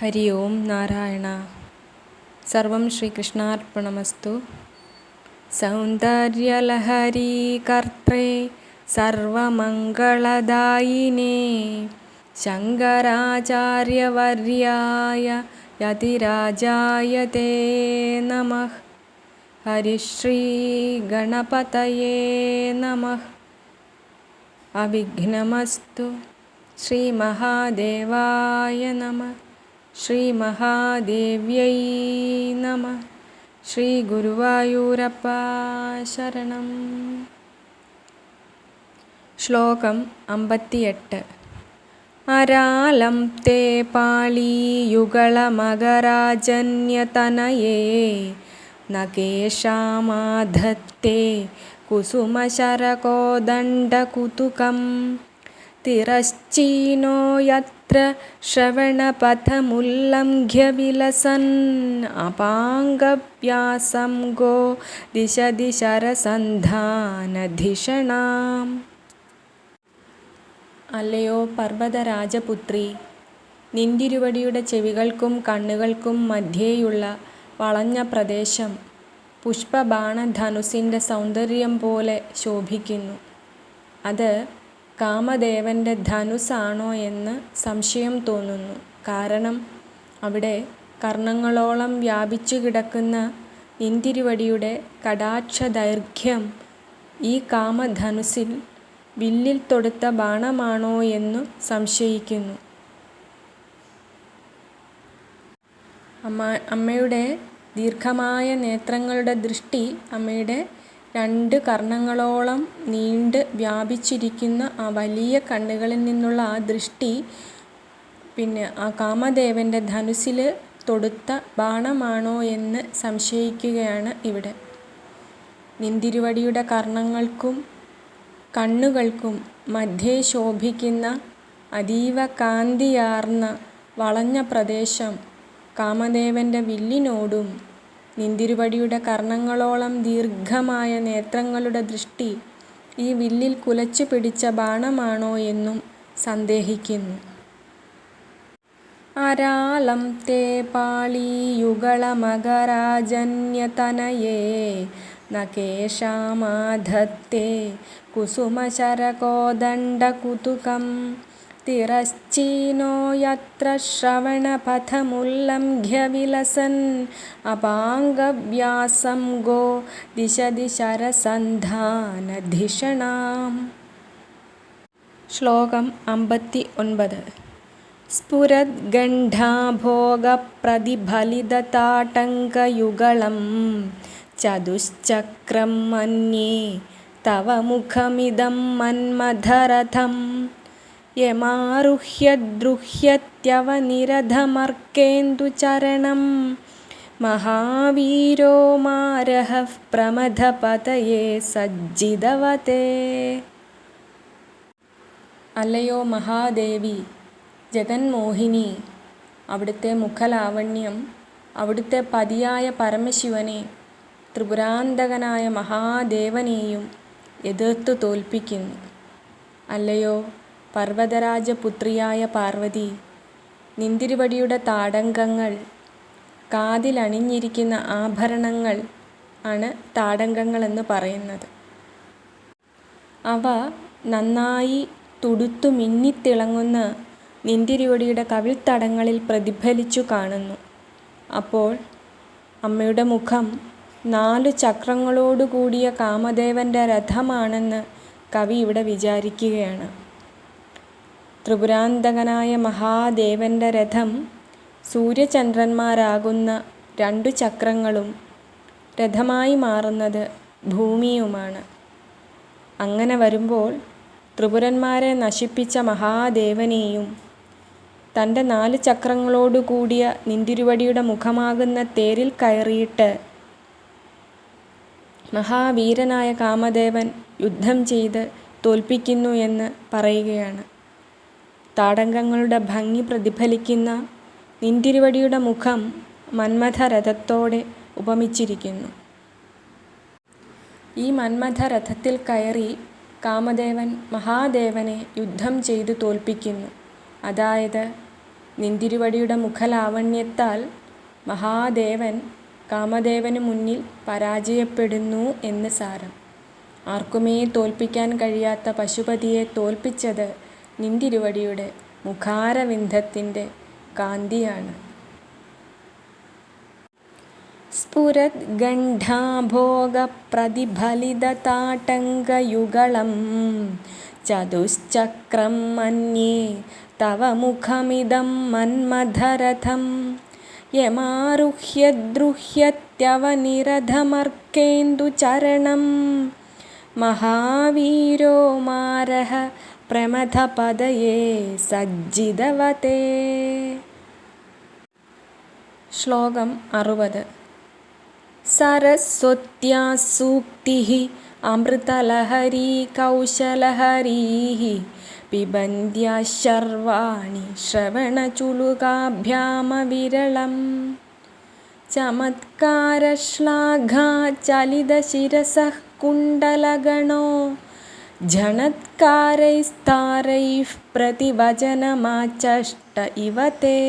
ഹരി ഓം നാരായണ. സർവം ശ്രീകൃഷ്ണാർപ്പണമസ്തു. സൗന്ദര്യലഹരീ കർത്രേ സർവമംഗളദായിനേ ശങ്കരാചാര്യവർയായ യതിരാജായ തേ നമഃ. ഹരിശ്രീ ഗണപതയേ നമഃ. അവിഘ്നമസ്തു. ശ്രീ മഹാദേവായ നമഃ. ശ്രീ മഹാദേവ്യൈ നമഃ. ശ്രീ ഗുരുവായൂരപ്പ ശരണം. ശ്ലോകം 58. അരാലം തേ പാളീയുഗളമകരാജന്യതനയേ നകേഷാമാധത്തേ കുസുമശരകോദണ്ഡകുതുകം തിരശ്ചീനോ യത്ര ശ്രവണപഥമുല്ലംഘ്യ വിലസൻ അപാംഗവ്യാസം ഗോ ദിശതി ശരസന്ധാനധിഷണാം. അല്ലയോ പർവ്വതരാജപുത്രി, നിന്തിരുവടിയുടെ ചെവികൾക്കും കണ്ണുകൾക്കും മധ്യേയുള്ള വളഞ്ഞ പ്രദേശം പുഷ്പബാണധനുസിൻ്റെ സൗന്ദര്യം പോലെ ശോഭിക്കുന്നു. അത് കാമദേവൻ്റെ ധനുസാണോ എന്ന് സംശയം തോന്നുന്നു. കാരണം അവിടെ കർണങ്ങളോളം വ്യാപിച്ചു കിടക്കുന്ന നിന്തിരുവടിയുടെ കടാക്ഷദൈർഘ്യം ഈ കാമധനുസിൽ വില്ലിൽ തൊടുത്ത ബാണമാണോ എന്നു സംശയിക്കുന്നു. അമ്മയുടെ ദീർഘമായ നേത്രങ്ങളുടെ ദൃഷ്ടി അമ്മയുടെ 2 കർണങ്ങളോളം നീണ്ട് വ്യാപിച്ചിരിക്കുന്ന ആ വലിയ കണ്ണുകളിൽ നിന്നുള്ള ആ ദൃഷ്ടി ആ കാമദേവൻ്റെ ധനുസിൽ തൊടുത്ത ബാണമാണോ എന്ന് സംശയിക്കുകയാണ് ഇവിടെ. നിന്തിരുവടിയുടെ കർണങ്ങൾക്കും കണ്ണുകൾക്കും മധ്യേ ശോഭിക്കുന്ന അതീവ കാന്തിയാർന്ന വളഞ്ഞ പ്രദേശം കാമദേവൻ്റെ വില്ലിനോടും നിന്തിരുവടിയുടെ കർണങ്ങളോളം ദീർഘമായ നേത്രങ്ങളുടെ ദൃഷ്ടി ഈ വില്ലിൽ കുലച്ചു പിടിച്ച ബാണമാണോ എന്നും സന്ദേഹിക്കുന്നു. അരാലം തേ പാളീയുഗളമകരാജന്യതനയേ നകേഷാമാധത്തേ കുസുമശരകോദണ്ഡകുതുകം തിരശ്ചീനോ യത്ര ശ്രവണപഥമുല്ലംഘ്യ വിലസൻ അപാംഗവ്യാസം ഗോ ദിശതി ശരസന്ധാനധിഷണാം. ശ്ലോകം 59. സ്ഫുരദ്ഗണ്ഡാഭോഗപ്രതിഫലിതതാടങ്കയുഗളം ചതുശ്ചക്രം മന്യേ തവ മുഖമിദം മന്മഥരഥം യമാരുഹ്യദ്രുഹ്യത്യവനിരധമർക്കേന്ദുചരണം മഹാവീരോ മാരഹഃ പ്രമഥപതയേ സജ്ജിതവതേ. അല്ലയോ മഹാദേവി, ജഗന്മോഹിനി, അവിടുത്തെ മുഖലാവണ്യം അവിടുത്തെ പതിയായ പരമശിവനെ ത്രിപുരാന്തകനായ മഹാദേവനെയും എതിർത്തു തോൽപ്പിക്കുന്നു. അല്ലയോ പർവ്വതരാജപുത്രിയായ പാർവതി, നിന്തിരുവടിയുടെ താടങ്കങ്ങൾ, കാതിലണിഞ്ഞിരിക്കുന്ന ആഭരണങ്ങൾ ആണ് താടങ്കങ്ങളെന്ന് പറയുന്നത്. അവ നന്നായി തുടുത്തു മിന്നിത്തിളങ്ങുന്ന നിന്തിരുവടിയുടെ കവിൾത്തടങ്ങളിൽ പ്രതിഫലിച്ചു കാണുന്നു. അപ്പോൾ അമ്മയുടെ മുഖം 4 ചക്രങ്ങളോടുകൂടിയ കാമദേവൻ്റെ രഥമാണെന്ന് കവി ഇവിടെ വിചാരിക്കുകയാണ്. ത്രിപുരാന്തകനായ മഹാദേവൻ്റെ രഥം സൂര്യചന്ദ്രന്മാരാകുന്ന 2 ചക്രങ്ങളും രഥമായി മാറുന്നത് ഭൂമിയുമാണ്. അങ്ങനെ വരുമ്പോൾ ത്രിപുരന്മാരെ നശിപ്പിച്ച മഹാദേവനെയും തൻ്റെ 4 ചക്രങ്ങളോടുകൂടിയ നിന്തിരുവടിയുടെ മുഖമാകുന്ന തേരിൽ കയറിയിട്ട് മഹാവീരനായ കാമദേവൻ യുദ്ധം ചെയ്ത് തോൽപ്പിക്കുന്നു എന്ന് പറയുകയാണ്. താടങ്കങ്ങളുടെ ഭംഗി പ്രതിഫലിക്കുന്ന നിന്തിരുവടിയുടെ മുഖം മന്മഥരഥത്തോടെ ഉപമിച്ചിരിക്കുന്നു. ഈ മന്മഥരഥത്തിൽ കയറി കാമദേവൻ മഹാദേവനെ യുദ്ധം ചെയ്തു തോൽപ്പിക്കുന്നു. അതായത് നിന്തിരുവടിയുടെ മുഖലാവണ്യത്താൽ മഹാദേവൻ കാമദേവന് മുന്നിൽ പരാജയപ്പെടുന്നു എന്ന് സാരം. ആർക്കുമേ തോൽപ്പിക്കാൻ കഴിയാത്ത പശുപതിയെ തോൽപ്പിച്ചത് നിന്തിരുവടിയുടെ മുഖാരവിന്ദത്തിൻ്റെ കാന്തിയാണ്. സ്ഫുരദ്ഗണ്ഡാഭോഗപ്രതിഫലിതതാടങ്കയുഗളം ചതുശ്ചക്രം മന്യേ തവ മുഖമിദം മന്മഥരഥം യമാരുഹ്യദ്രുഹ്യത്യവനിരധമർക്കേന്ദുചരണം മഹാവീരോ മാരഃ പ്രമഥപദയേ സജ്ജിതവതേ. ശ്ലോകം 60. സരസ്വത്യാ സൂക്തിഃ അമൃതലഹരീ കൗശലഹരീഃ പിബന്ത്യാ ശർവാണി ശ്രവണചുളുകാഭ്യാമവിരളം ചമത്കാരശ്ലാഘാ ചലിതശിരസഃ കുണ്ഡലഗണോ ഝണത്കാരൈസ്താരൈഃ പ്രതിവചനമാചഷ്ട ഇവ തേ.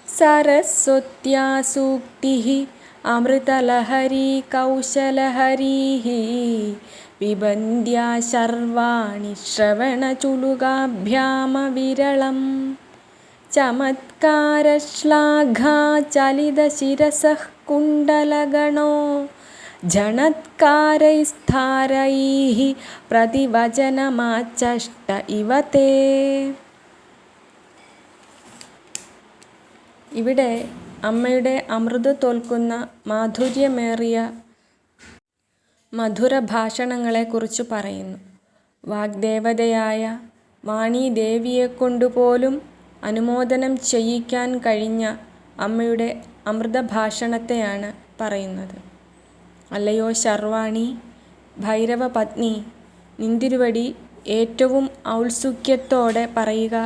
സരസ്വത്യാ സൂക്തിഃ അമൃതലഹരീ കൗശലഹരീഃ പിബന്ത്യാ ശർവാണി ശ്രവണചുളുകാഭ്യാമവിരളം ചമത്കാരശ്ലാഘാ ചലിതശിരസഃ കുണ്ഡലഗണോ ഝണത്കാരൈസ്താരൈഃ പ്രതിവചനമാചഷ്ട ഇവ തേ. ഇവിടെ അമ്മയുടെ അമൃത് തോൽക്കുന്ന മാധുര്യമേറിയ മധുരഭാഷണങ്ങളെക്കുറിച്ച് പറയുന്നു. വാഗ്ദേവതയായ വാണീദേവിയെക്കൊണ്ടുപോലും അനുമോദനം ചെയ്യിക്കാൻ കഴിഞ്ഞ അമ്മയുടെ അമൃതഭാഷണത്തെയാണ് പറയുന്നത്. അല്ലയോ ശർവാണി, ഭൈരവപത്നി, നിന്തിരുവടി ഏറ്റവും ഔത്സുക്യത്തോടെ പറയുക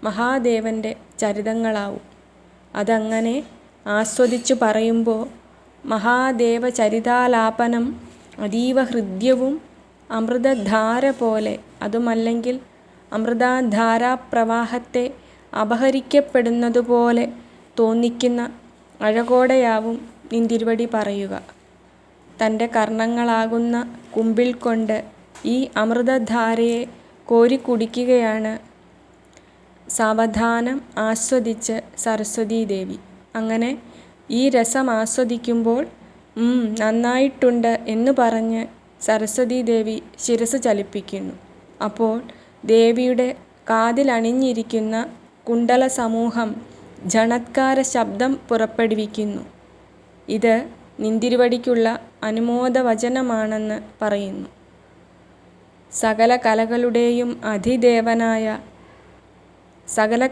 മഹാദേവൻ്റെ ചരിതങ്ങളാവും. അതങ്ങനെ ആസ്വദിച്ചു പറയുമ്പോൾ മഹാദേവചരിതാലാപനം അതീവ ഹൃദ്യവും അമൃതധാര പോലെ, അതുമല്ലെങ്കിൽ അമൃതധാരാപ്രവാഹത്തെ അപഹരിക്കപ്പെടുന്നതുപോലെ തോന്നിക്കുന്ന അഴകോടെയാവും നിന്തിരുവടി പറയുക. തൻ്റെ കർണങ്ങളാകുന്ന കുമ്പിൾ കൊണ്ട് ഈ അമൃതധാരയെ കോരിക്കുടിക്കുകയാണ് സാവധാനം ആസ്വദിച്ച് സരസ്വതീദേവി. അങ്ങനെ ഈ രസം ആസ്വദിക്കുമ്പോൾ നന്നായിട്ടുണ്ട് എന്ന് പറഞ്ഞ് സരസ്വതീദേവി ശിരസ് ചലിപ്പിക്കുന്നു. അപ്പോൾ ദേവിയുടെ കാതിലണിഞ്ഞിരിക്കുന്ന കുണ്ടല സമൂഹം ഝണത്കാര ശബ്ദം പുറപ്പെടുവിക്കുന്നു. ഇത് നിന്തിരുവടിക്കുള്ള അനുമോദവചനമാണെന്ന് പറയുന്നു. സകല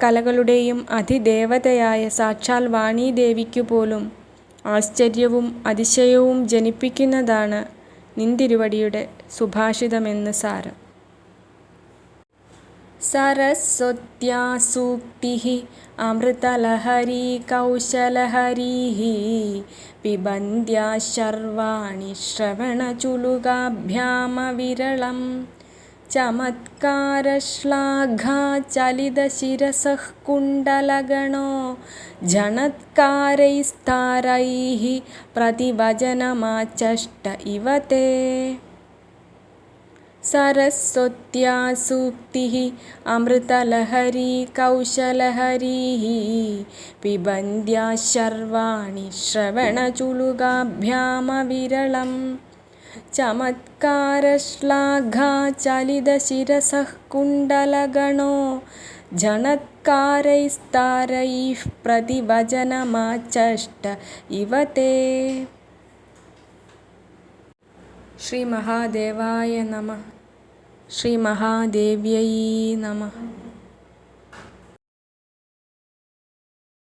കലകളുടെയും അതിദേവതയായ സാക്ഷാൽ വാണീദേവിക്കു പോലും ആശ്ചര്യവും അതിശയവും ജനിപ്പിക്കുന്നതാണ് നിന്തിരുവടിയുടെ സുഭാഷിതമെന്ന് സാരം. സരസ്വത്യാ സൂക്തിഃ അമൃതലഹരീ കൗശലഹരീഃ പിബന്ത്യാ ശർവാണി ശ്രവണചുളുകാഭ്യാമവിരളം ചമത്കാരശ്ലാഘാ ചലിതശിരസഃ കുണ്ഡലഗണോ ഝണത്കാരൈസ്താരൈഃ പ്രതിവചനമാചഷ്ട ഇവ തേ. സരസ്വത്യാ സൂക്തിഃ അമൃതലഹരീ കൗശലഹരീഃ പിബന്ത്യാ ശർവാണി ശ്രവണചുളുകാഭ്യാമവിരളം ചമത്കാരശ്ലാഘാ ചലിതശിരസഃ കുണ്ഡലഗണോ ഝണത്കാരൈസ്താരൈഃ പ്രതിവചനമാചഷ്ട ഇവ തേ. ശ്രീ മഹാദേവായ നമഃ. ശ്രീ മഹാദേവ്യൈ നമഃ.